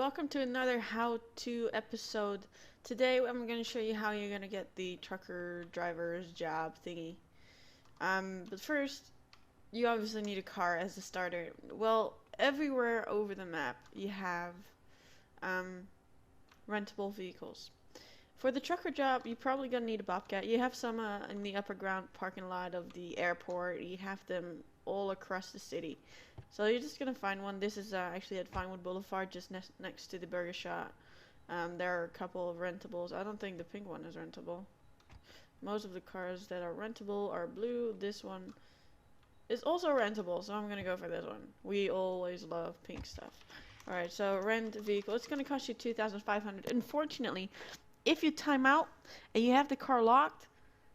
welcome to another how-to episode. Today I'm going to show you how you're going to get the trucker driver's job thingy. But first, you obviously need a car as a starter. Well, everywhere over the map you have rentable vehicles. For the trucker job, you're probably going to need a bobcat. You have some in the upper ground parking lot of the airport. You have them all across the city. So you're just going to find one. This is actually at Vinewood Boulevard, just next to the burger shop. There are a couple of rentables. I don't think the pink one is rentable. Most of the cars that are rentable are blue. This one is also rentable, so I'm going to go for this one. We always love pink stuff. Alright, so rent a vehicle. It's going to cost you $2,500. Unfortunately, if you time out and you have the car locked,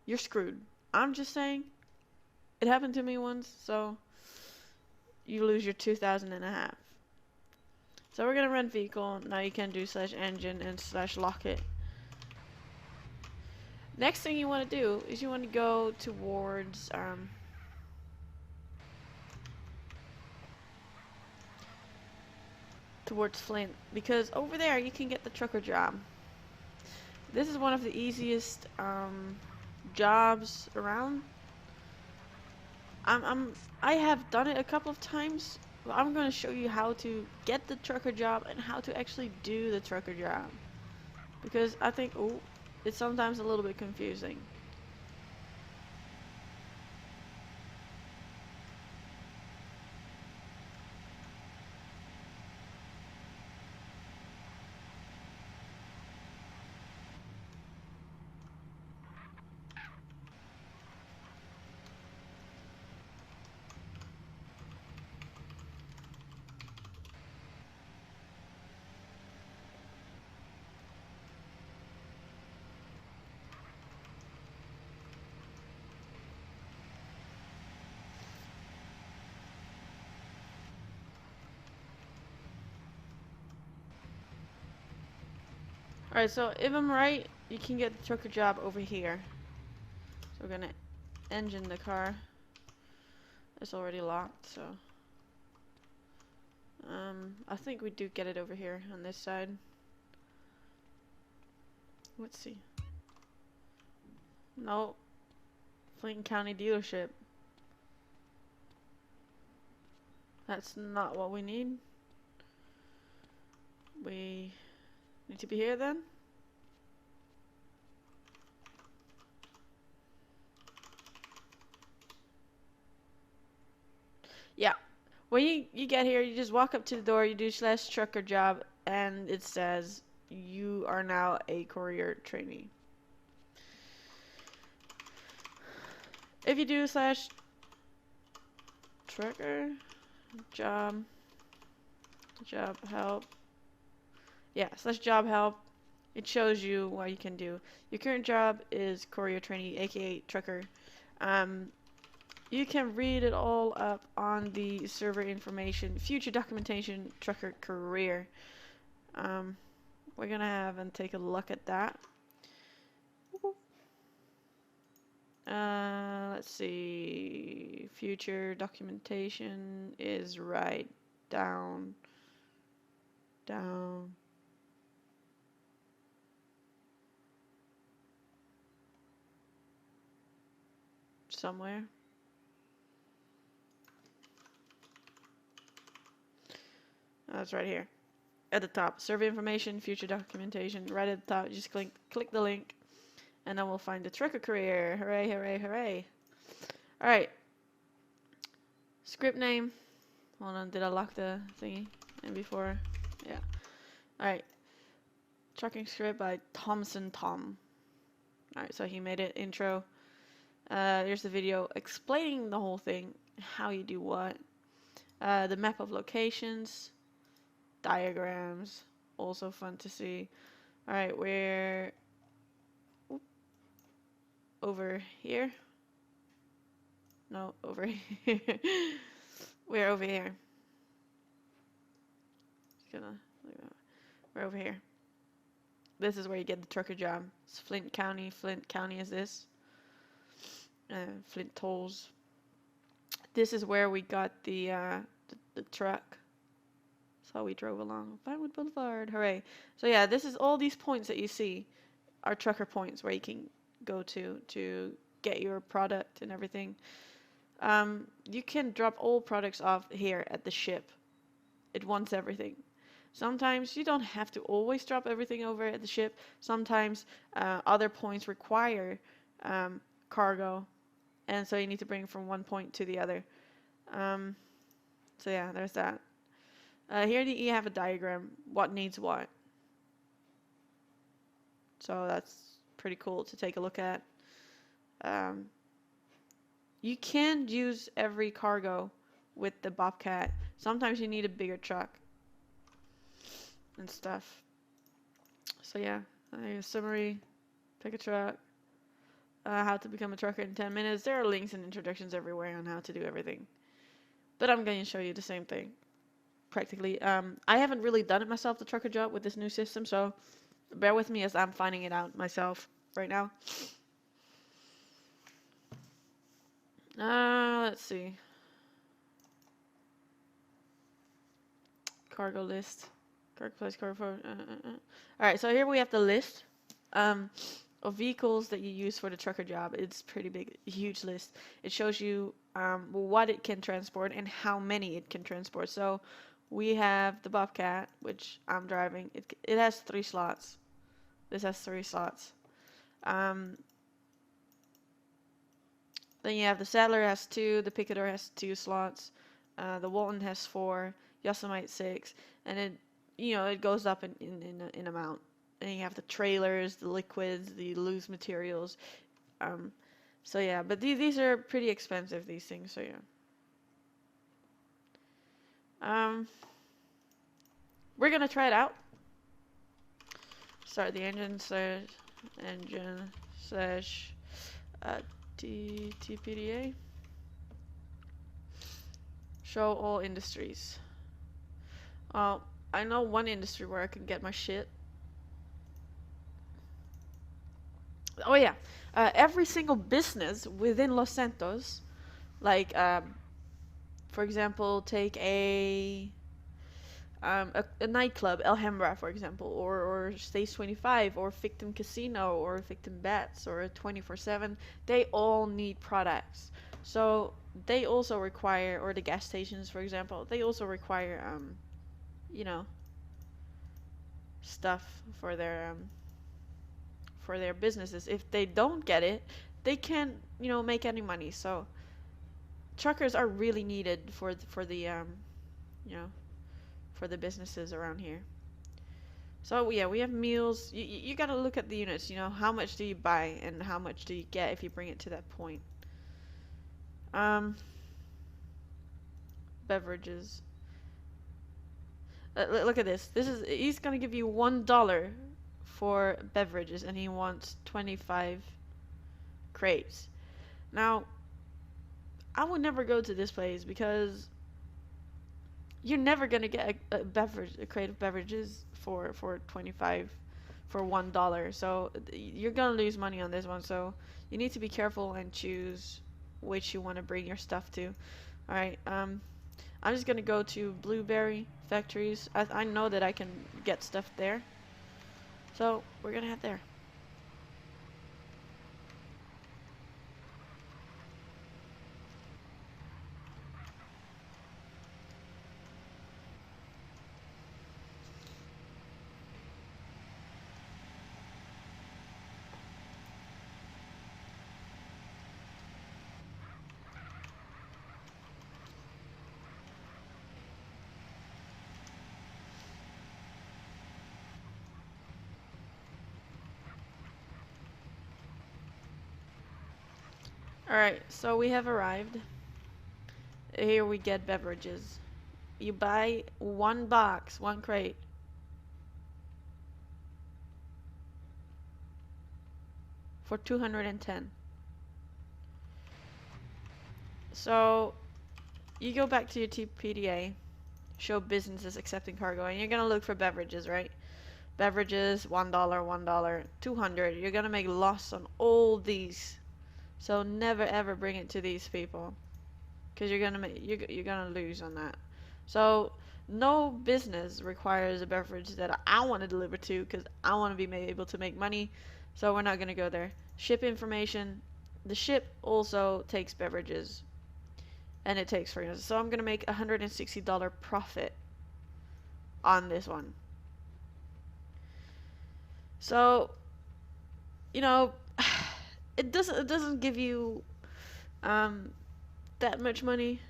you're screwed. I'm just saying. It happened to me once, so you lose your $2,500. So we're gonna rent vehicle. Now you can do /engine and /lock it. Next thing you want to do is you want to go towards Flint, because over there you can get the trucker job. This is one of the easiest jobs around. I have done it a couple of times. I'm going to show you how to get the trucker job and how to actually do the trucker job, because I think it's sometimes a little bit confusing. Alright, so if I'm right, you can get the trucker job over here. So we're gonna engine the car. It's already locked, so I think we do get it over here on this side. Let's see. No, Flint County dealership. That's not what we need. We need to be here then. Yeah. When you get here, you just walk up to the door, you do /trucker job, and it says you are now a courier trainee. If you do /trucker job help, yeah, /job help, it shows you what you can do. Your current job is courier trainee, aka trucker. You can read it all up on the server information, future documentation, trucker career. We're gonna have and take a look at that. Let's see. Future documentation is right down somewhere. That's right here at the top. Survey information, future documentation. Right at the top, just click the link, and then we'll find the trucker career. Hooray, hooray, hooray. Alright. Script name. Hold on, did I lock the thingy in before? Yeah. Alright. Trucking script by Thompson Tom. Alright, so he made it. Intro. There's the video explaining the whole thing. How you do what. The map of locations. Diagrams. Also fun to see. Alright, we're over here. No, over here. We're over here. We're over here. This is where you get the trucker job. It's Flint County. Flint County is this. Flint tolls. This is where we got the truck. So we drove along Vinewood Boulevard. Hooray. So yeah, this is all these points that you see are trucker points where you can go to get your product and everything. You can drop all products off here at the ship. It wants everything. Sometimes you don't have to always drop everything over at the ship. Sometimes other points require cargo, and so you need to bring from one point to the other. So yeah, there's that. Here you have a diagram, what needs what. So that's pretty cool to take a look at. You can use every cargo with the Bobcat. Sometimes you need a bigger truck and stuff. So yeah, a summary, pick a truck, how to become a trucker in 10 minutes. There are links and introductions everywhere on how to do everything. But I'm going to show you the same thing, practically. I haven't really done it myself, the trucker job, with this new system, so bear with me as I'm finding it out myself right now. Let's see. Cargo list. Cargo place, cargo. Alright, so here we have the list of vehicles that you use for the trucker job. It's pretty big, huge list. It shows you what it can transport and how many it can transport. So we have the Bobcat, which I'm driving. It has 3 slots. This has 3 slots. Then you have the Saddler has 2, the Picador has 2 slots, the Walton has 4, Yosemite 6, and it goes up in amount. And you have the trailers, the liquids, the loose materials. So yeah, but these are pretty expensive, these things. So yeah. We're gonna try it out. Start the engine slash TPDA. Show all industries. I know one industry where I can get my shit. Oh yeah, every single business within Los Santos, like for example, take a nightclub, Alhambra, for example, or Stage 25, or Victim Casino, or Victim Bets, or 24/7. They all need products. So they also require, or the gas stations, for example, they also require, stuff for their businesses. If they don't get it, they can't, make any money. So truckers are really needed for the for the businesses around here. So yeah, we have meals. You gotta look at the units. How much do you buy and how much do you get if you bring it to that point. Beverages. Look at this. He's gonna give you $1 for beverages, and he wants 25 crates. Now, I would never go to this place because you're never gonna get a crate of beverages for $1. So you're gonna lose money on this one. So you need to be careful and choose which you want to bring your stuff to. All right. I'm just gonna go to Blueberry Factories. I know that I can get stuff there. So we're gonna head there. Alright, so we have arrived. Here we get beverages. You buy 1 box, 1 crate. For 210. So you go back to your TPDA, show businesses accepting cargo, and you're gonna look for beverages, right? Beverages, $1, $1, 200. You're gonna make loss on all these. So never ever bring it to these people, because you're gonna lose on that. So no business requires a beverage that I want to deliver to because I want to be able to make money. So we're not going to go there. Ship information. The ship also takes beverages and it takes fragrances. So I'm going to make $160 profit on this one. So, you know, it doesn't give you that much money.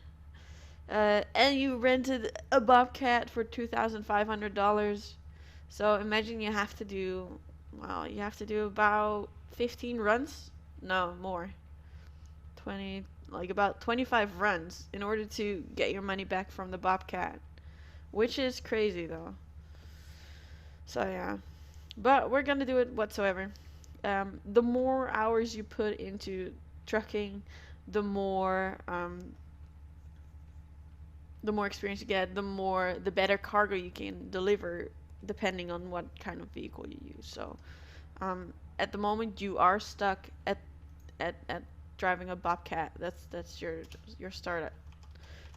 And you rented a Bobcat for $2,500. So imagine you have to do, well, you have to do about 15 runs. No, more. 20, like about 25 runs in order to get your money back from the Bobcat, which is crazy though. So yeah, but we're gonna do it whatsoever. The more hours you put into trucking, the more experience you get, the better cargo you can deliver, depending on what kind of vehicle you use. So, at the moment you are stuck at driving a Bobcat. That's your startup.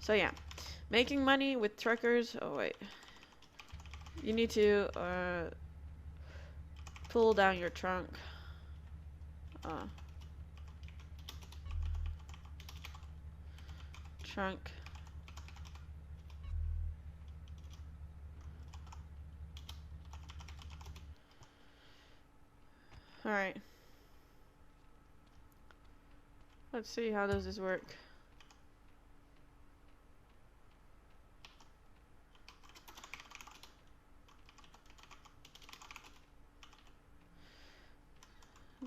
So yeah, making money with truckers. Oh wait, you need to pull down your trunk. Trunk. Alright. Let's see, how does this work?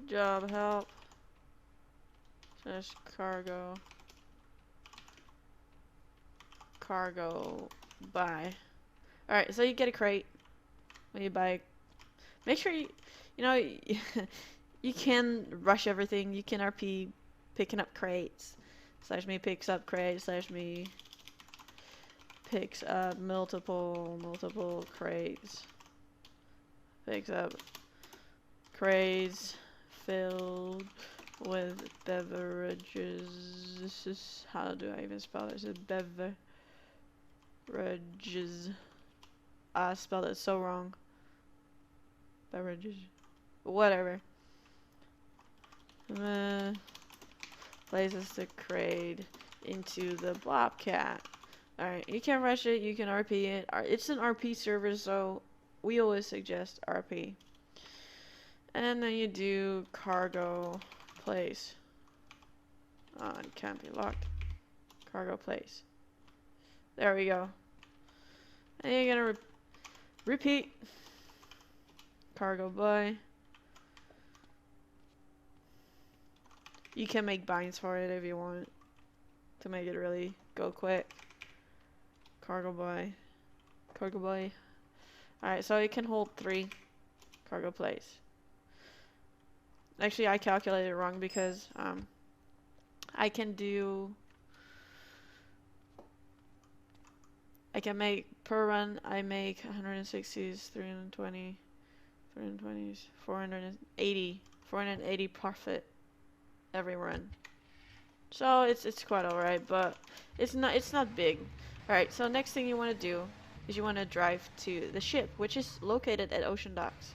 Job help. Slash cargo. Cargo buy. Alright, so you get a crate when you buy. Make sure you know, you can rush everything. You can RP picking up crates. Slash me picks up crates. Slash me picks up multiple crates. Picks up crates filled with beverages. This is, how do I even spell this? It's beverages. I spelled it so wrong. Beverages. Whatever. Places the crate into the Bobcat. Alright, you can rush it, you can RP it. It's an RP server, so we always suggest RP. And then you do cargo place. It can't be locked. Cargo place. There we go. And you're gonna repeat. Cargo buy. You can make binds for it if you want to make it really go quick. Cargo buy. Cargo buy. Alright, so it can hold 3 cargo place. Actually, I calculated it wrong because I can make per run, I make 160s, 320, 320s, 480 profit every run. So it's quite alright, but it's not big. Alright, so next thing you want to do is you want to drive to the ship, which is located at Ocean Docks.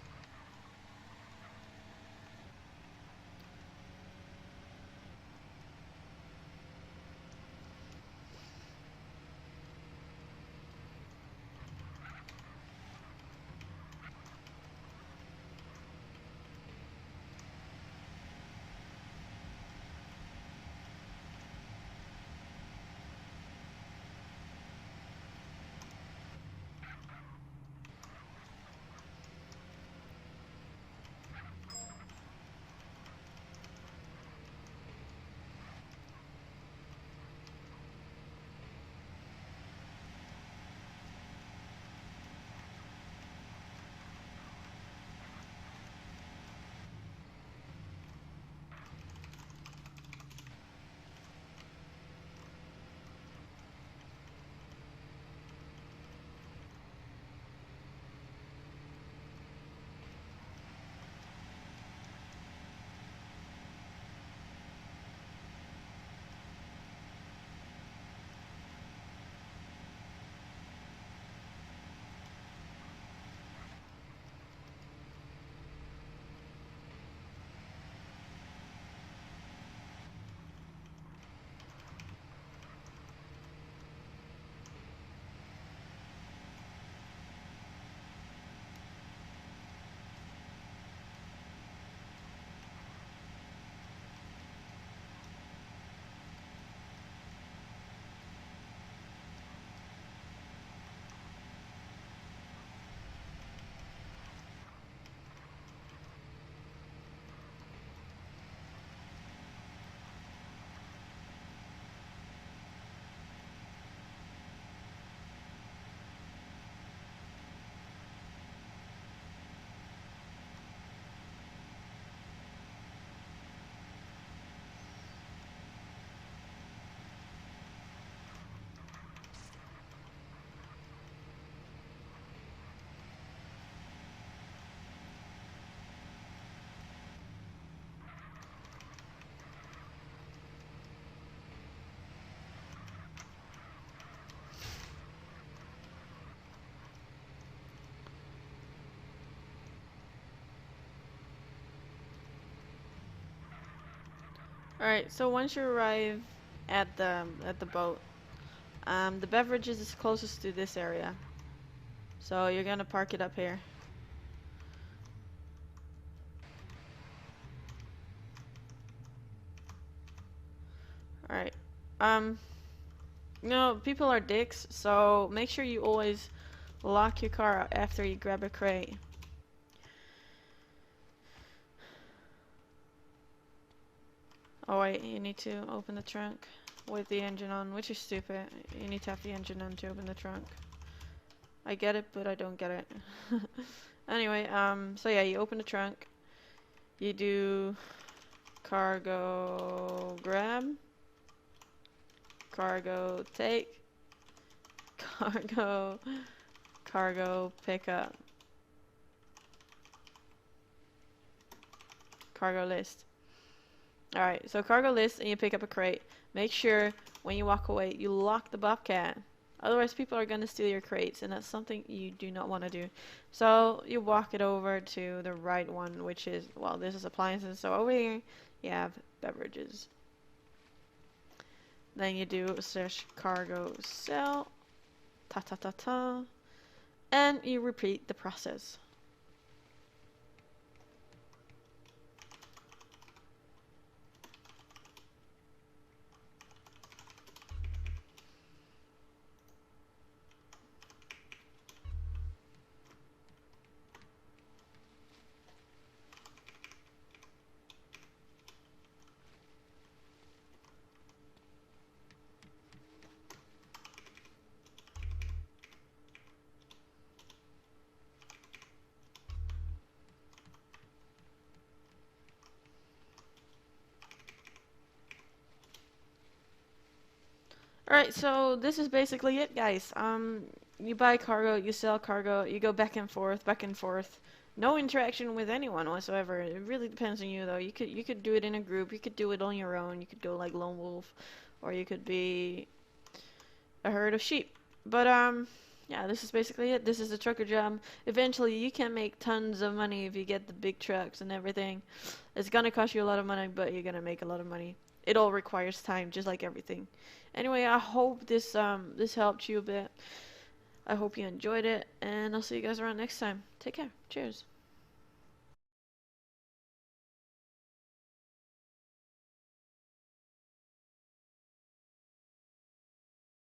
Alright, so once you arrive at the boat, the beverages is closest to this area. So you're gonna park it up here. Alright. You know, people are dicks, so make sure you always lock your car after you grab a crate. Oh wait, you need to open the trunk with the engine on, which is stupid. You need to have the engine on to open the trunk. I get it, but I don't get it. Anyway, so yeah, you open the trunk. You do cargo grab, cargo take, cargo pick up, cargo list. Alright, so cargo list and you pick up a crate. Make sure when you walk away you lock the Bobcat. Otherwise people are going to steal your crates and that's something you do not want to do. So you walk it over to the right one, which is, well, this is appliances. So over here you have beverages. Then you do search cargo sell, and you repeat the process. Alright, so this is basically it, guys. You buy cargo, you sell cargo, you go back and forth, back and forth. No interaction with anyone whatsoever. It really depends on you, though. You could do it in a group, you could do it on your own, you could go like lone wolf, or you could be a herd of sheep. But yeah, this is basically it. This is a trucker job. Eventually, you can make tons of money if you get the big trucks and everything. It's gonna cost you a lot of money, but you're gonna make a lot of money. It all requires time, just like everything. Anyway, I hope this this helped you a bit. I hope you enjoyed it, and I'll see you guys around next time. Take care. Cheers.